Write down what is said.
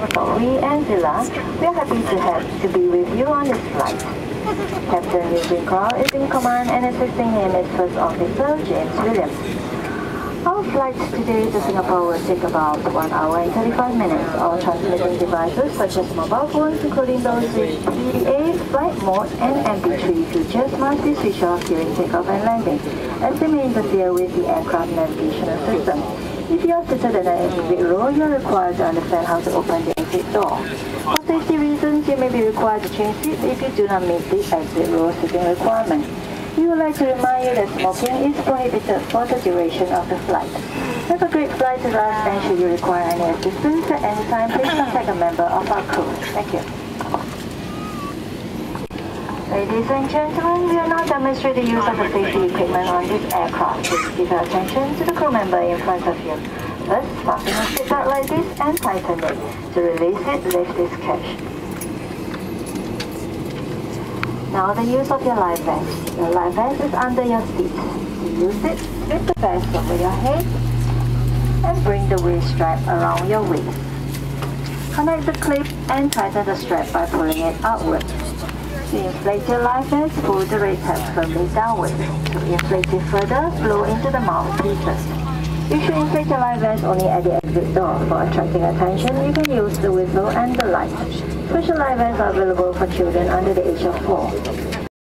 Tori and Zilla, we are happy to be with you on this flight. Captain Eugene Carl is in command and assisting him is First Officer James Williams. Our flight today to Singapore will take about 1 hour and 35 minutes. All transmitting devices such as mobile phones, including those with PDA, flight mode, and MP3 features must be switched off during takeoff and landing, as they may interfere with the aircraft navigational system. If you are seated in an exit row, you are required to understand how to open the exit door. For safety reasons, you may be required to change seats if you do not meet the exit row seating requirement. We would like to remind you that smoking is prohibited for the duration of the flight. Have a great flight with us, and should you require any assistance at any time, please contact a member of our crew. Thank you. Ladies and gentlemen, we will now demonstrate the use of the safety equipment on this aircraft. Please give your attention to the crew member in front of you. First, fasten your seatbelt like this and tighten it. To release it, lift this catch. Now the use of your life vest. Your life vest is under your seat. To use it, slip the vest over your head and bring the waist strap around your waist. Connect the clip and tighten the strap by pulling it outward. To inflate your life vest, pull the red tab firmly downward. To inflate it further, blow into the mouthpieces. You should inflate your life vest only at the exit door. For attracting attention, you can use the whistle and the light. Special life vests are available for children under the age of 4.